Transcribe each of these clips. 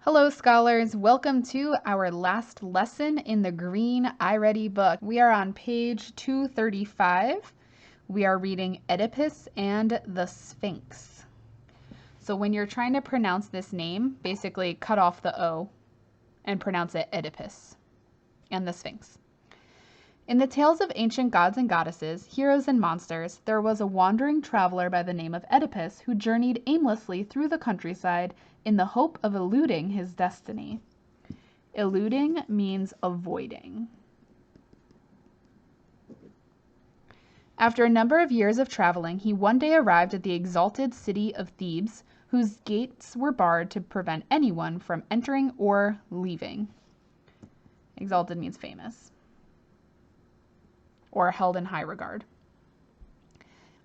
Hello, scholars. Welcome to our last lesson in the green iReady book. We are on page 235. We are reading Oedipus and the Sphinx. So when you're trying to pronounce this name, basically cut off the O and pronounce it Oedipus and the Sphinx. In the tales of ancient gods and goddesses, heroes and monsters, there was a wandering traveler by the name of Oedipus who journeyed aimlessly through the countryside in the hope of eluding his destiny. Eluding means avoiding. After a number of years of traveling, he one day arrived at the exalted city of Thebes, whose gates were barred to prevent anyone from entering or leaving. Exalted means famous, or held in high regard.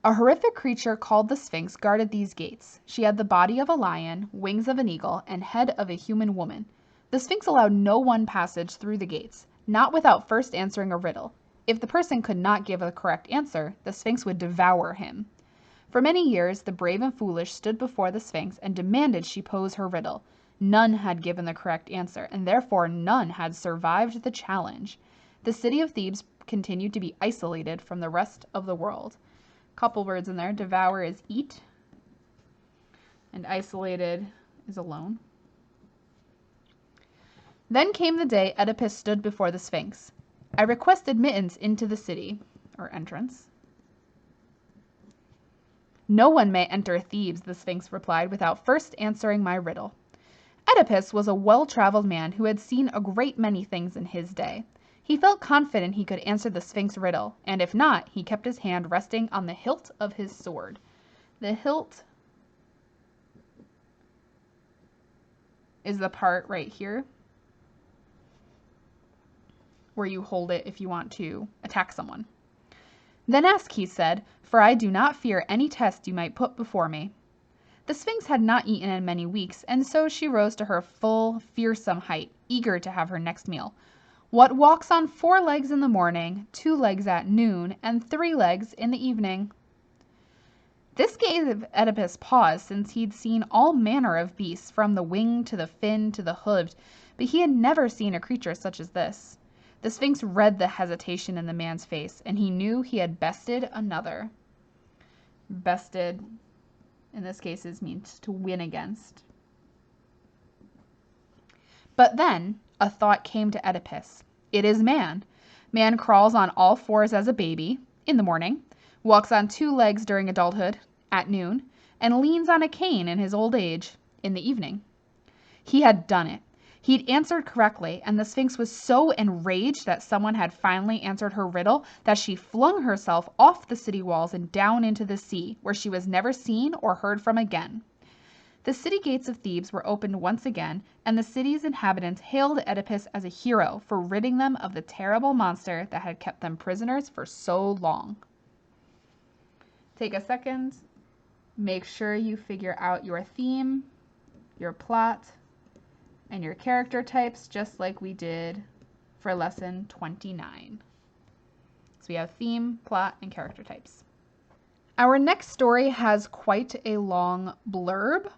A horrific creature called the Sphinx guarded these gates. She had the body of a lion, wings of an eagle, and head of a human woman. The Sphinx allowed no one passage through the gates, not without first answering a riddle. If the person could not give a correct answer, the Sphinx would devour him. For many years, the brave and foolish stood before the Sphinx and demanded she pose her riddle. None had given the correct answer, and therefore none had survived the challenge. The city of Thebes continued to be isolated from the rest of the world. Couple words in there. Devour is eat, and isolated is alone. Then came the day Oedipus stood before the Sphinx. I request admittance into the city, or entrance. No one may enter Thebes, the Sphinx replied, without first answering my riddle. Oedipus was a well-traveled man who had seen a great many things in his day. He felt confident he could answer the Sphinx riddle, and if not, he kept his hand resting on the hilt of his sword. The hilt is the part right here where you hold it if you want to attack someone. Then ask, he said, for I do not fear any test you might put before me. The Sphinx had not eaten in many weeks, and so she rose to her full, fearsome height, eager to have her next meal. What walks on 4 legs in the morning, 2 legs at noon, and 3 legs in the evening? This gave Oedipus pause, since he'd seen all manner of beasts, from the winged to the finned to the hooved, but he had never seen a creature such as this. The Sphinx read the hesitation in the man's face, and he knew he had bested another. Bested, in this case, means to win against. But then a thought came to Oedipus. It is man. Man crawls on all 4s as a baby, in the morning, walks on 2 legs during adulthood, at noon, and leans on a cane in his old age, in the evening. He had done it. He'd answered correctly, and the Sphinx was so enraged that someone had finally answered her riddle that she flung herself off the city walls and down into the sea, where she was never seen or heard from again. The city gates of Thebes were opened once again, and the city's inhabitants hailed Oedipus as a hero for ridding them of the terrible monster that had kept them prisoners for so long. Take a second. Make sure you figure out your theme, your plot, and your character types, just like we did for lesson 29. So we have theme, plot, and character types. Our next story has quite a long blurb.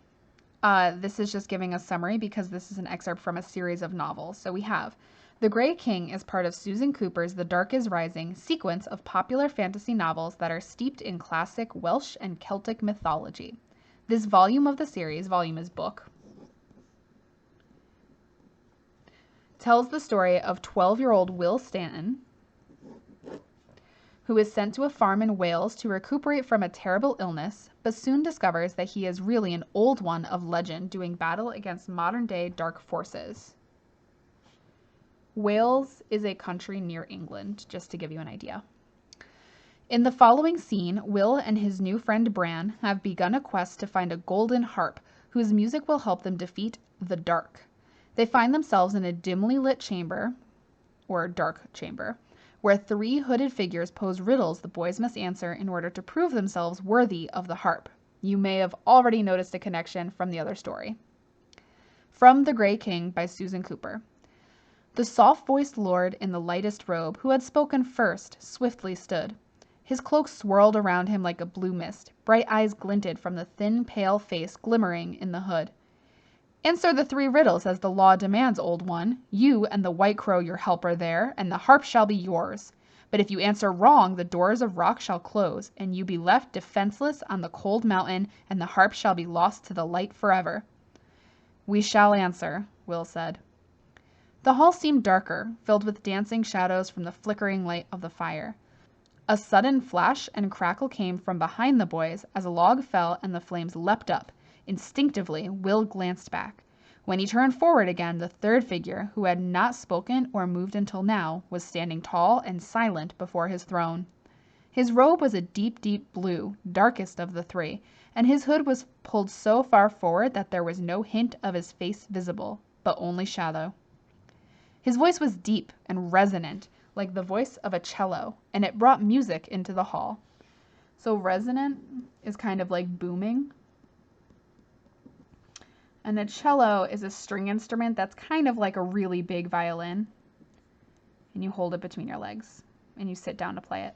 This is just giving a summary because this is an excerpt from a series of novels. So we have The Grey King is part of Susan Cooper's The Dark is Rising sequence of popular fantasy novels that are steeped in classic Welsh and Celtic mythology. This volume of the series, volume is book, tells the story of 12-year-old Will Stanton, who is sent to a farm in Wales to recuperate from a terrible illness, but soon discovers that he is really an old one of legend doing battle against modern-day dark forces. Wales is a country near England, just to give you an idea. In the following scene, Will and his new friend Bran have begun a quest to find a golden harp, whose music will help them defeat the dark. They find themselves in a dimly lit chamber, or dark chamber, where 3 hooded figures pose riddles the boys must answer in order to prove themselves worthy of the harp. You may have already noticed a connection from the other story. From The Grey King by Susan Cooper. The soft-voiced lord in the lightest robe, who had spoken first, swiftly stood. His cloak swirled around him like a blue mist. Bright eyes glinted from the thin, pale face glimmering in the hood. Answer the 3 riddles as the law demands, old one. You and the white crow your helper there, and the harp shall be yours. But if you answer wrong, the doors of rock shall close, and you be left defenseless on the cold mountain, and the harp shall be lost to the light forever. We shall answer, Will said. The hall seemed darker, filled with dancing shadows from the flickering light of the fire. A sudden flash and crackle came from behind the boys as a log fell and the flames leapt up. Instinctively, Will glanced back. When he turned forward again, the 3rd figure, who had not spoken or moved until now, was standing tall and silent before his throne. His robe was a deep, deep blue, darkest of the 3, and his hood was pulled so far forward that there was no hint of his face visible, but only shadow. His voice was deep and resonant, like the voice of a cello, and it brought music into the hall. So resonant is kind of like booming. And a cello is a string instrument that's kind of like a really big violin. And you hold it between your legs and you sit down to play it.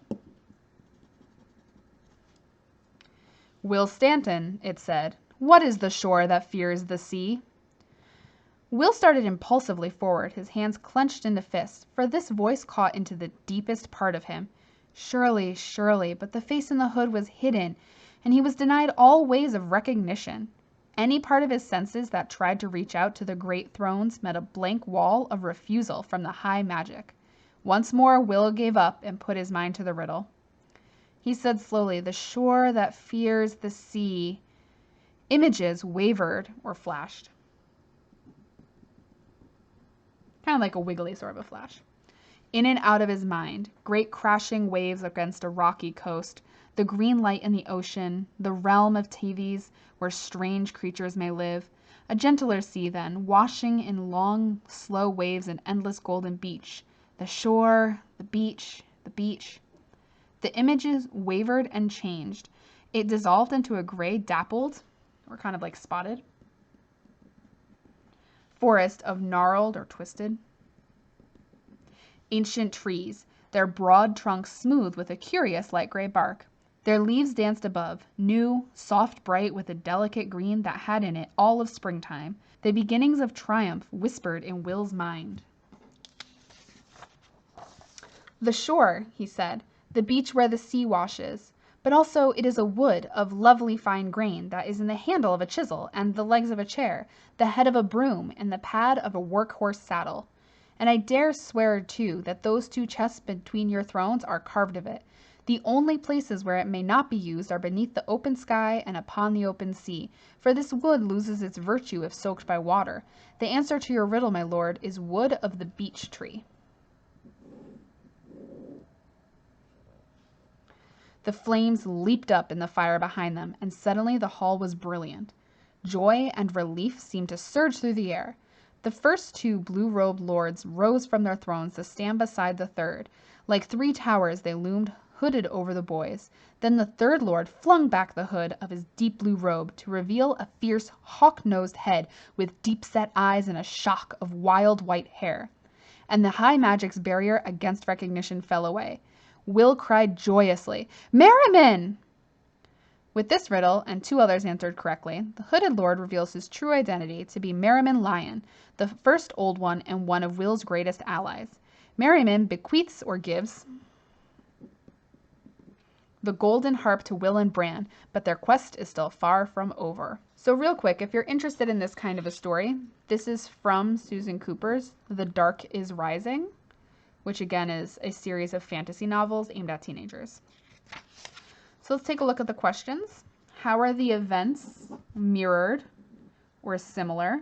Will Stanton, it said, what is the shore that fears the sea? Will started impulsively forward, his hands clenched into fists, for this voice caught into the deepest part of him. Surely, surely, but the face in the hood was hidden, and he was denied all ways of recognition. Any part of his senses that tried to reach out to the great thrones met a blank wall of refusal from the high magic. Once more Will gave up and put his mind to the riddle. He said slowly, the shore that fears the sea. Images wavered or flashed. Kind of like a wiggly sort of a flash. In and out of his mind, great crashing waves against a rocky coast, the green light in the ocean, the realm of Thebes where strange creatures may live, a gentler sea then, washing in long, slow waves an endless golden beach, the shore, the beach, the beach. The images wavered and changed. It dissolved into a gray dappled, or kind of like spotted, forest of gnarled or twisted ancient trees, their broad trunks smooth with a curious light gray bark. Their leaves danced above, new, soft, bright, with a delicate green that had in it all of springtime. The beginnings of triumph whispered in Will's mind. The shore, he said, the beach where the sea washes, but also it is a wood of lovely fine grain that is in the handle of a chisel and the legs of a chair, the head of a broom and the pad of a workhorse saddle. And I dare swear, too, that those 2 chests between your thrones are carved of it. The only places where it may not be used are beneath the open sky and upon the open sea, for this wood loses its virtue if soaked by water. The answer to your riddle, my lord, is wood of the beech tree. The flames leaped up in the fire behind them, and suddenly the hall was brilliant. Joy and relief seemed to surge through the air. The first 2 blue-robed lords rose from their thrones to stand beside the 3rd. Like 3 towers they loomed hooded over the boys. Then the 3rd lord flung back the hood of his deep blue robe to reveal a fierce, hawk-nosed head with deep-set eyes and a shock of wild white hair. And the high magic's barrier against recognition fell away. Will cried joyously, "Merriman!" With this riddle, and 2 others answered correctly, the hooded lord reveals his true identity to be Merriman Lion, the first Old One and one of Will's greatest allies. Merriman bequeaths or gives the golden harp to Will and Bran, but their quest is still far from over. So real quick, if you're interested in this kind of a story, this is from Susan Cooper's The Dark is Rising, which again is a series of fantasy novels aimed at teenagers. So let's take a look at the questions. How are the events mirrored or similar?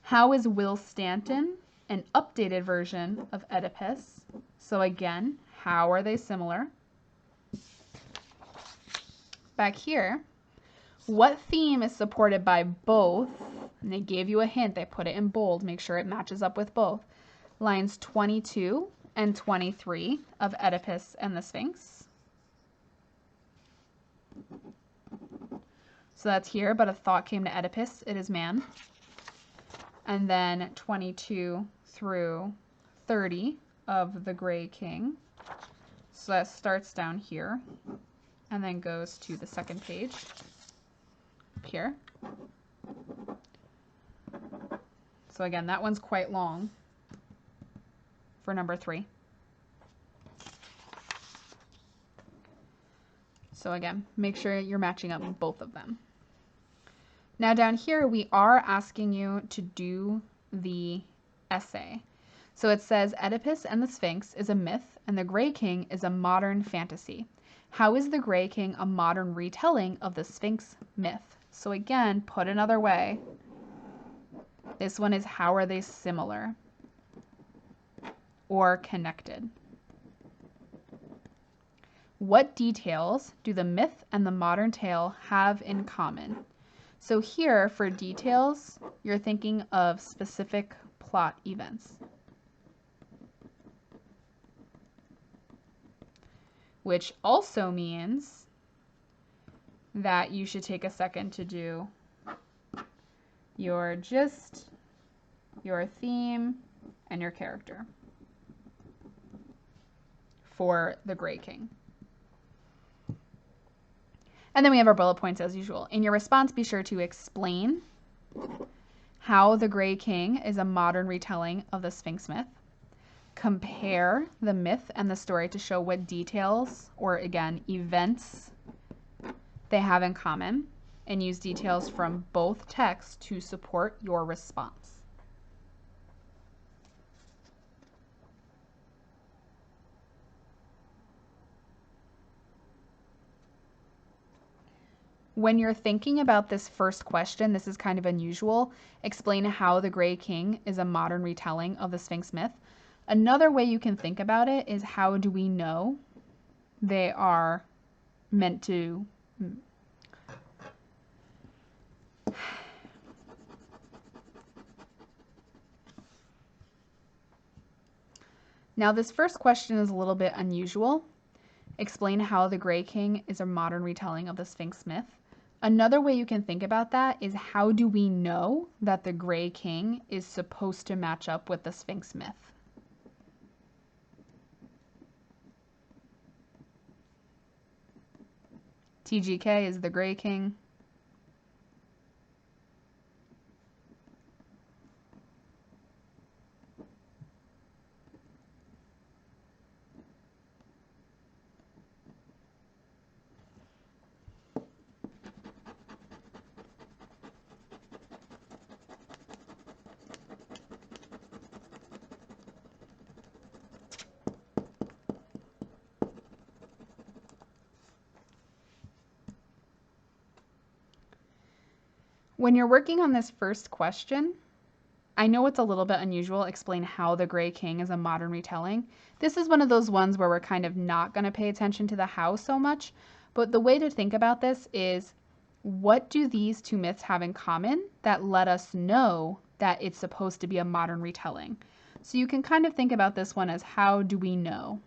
How is Will Stanton an updated version of Oedipus? So again, how are they similar? Back here, what theme is supported by both? And they gave you a hint. They put it in bold. Make sure it matches up with both. Lines 22 and 23 of Oedipus and the Sphinx. So that's here, but a thought came to Oedipus, it is man. And then 22 through 30 of the Gray King. So that starts down here and then goes to the second page here. So again, that one's quite long for number 3. So again, make sure you're matching up both of them. Now down here, we are asking you to do the essay. So it says, Oedipus and the Sphinx is a myth, and the Grey King is a modern fantasy. How is the Grey King a modern retelling of the Sphinx myth? So again, put another way, this one is, how are they similar or connected? What details do the myth and the modern tale have in common? So here, for details, you're thinking of specific plot events, which also means that you should take a second to do your gist, your theme, and your character for the Grey King. And then we have our bullet points as usual. In your response, be sure to explain how the Grey King is a modern retelling of the Sphinx myth. Compare the myth and the story to show what details, or again, events, they have in common, and use details from both texts to support your response. When you're thinking about this first question, this is kind of unusual. Explain how the Grey King is a modern retelling of the Sphinx myth. Another way you can think about it is, how do we know they are meant to Now this first question is a little bit unusual. Explain how the Grey King is a modern retelling of the Sphinx myth. Another way you can think about that is, how do we know that the Grey King is supposed to match up with the Sphinx myth? TGK is the Grey King. When you're working on this first question, I know it's a little bit unusual. Explain how the Grey King is a modern retelling. This is one of those ones where we're kind of not going to pay attention to the how so much, but the way to think about this is, what do these two myths have in common that let us know that it's supposed to be a modern retelling? So you can kind of think about this one as, how do we know?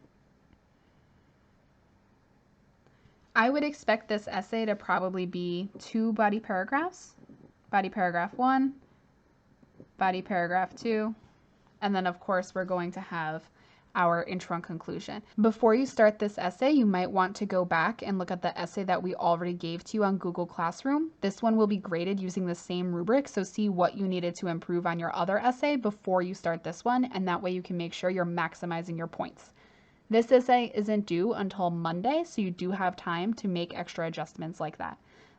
I would expect this essay to probably be 2 body paragraphs. Body paragraph 1, body paragraph 2, and then of course we're going to have our intro and conclusion. Before you start this essay, you might want to go back and look at the essay that we already gave to you on Google Classroom. This one will be graded using the same rubric, so see what you needed to improve on your other essay before you start this one, and that way you can make sure you're maximizing your points. This essay isn't due until Monday, so you do have time to make extra adjustments like that.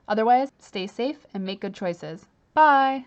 Otherwise, stay safe and make good choices. Bye!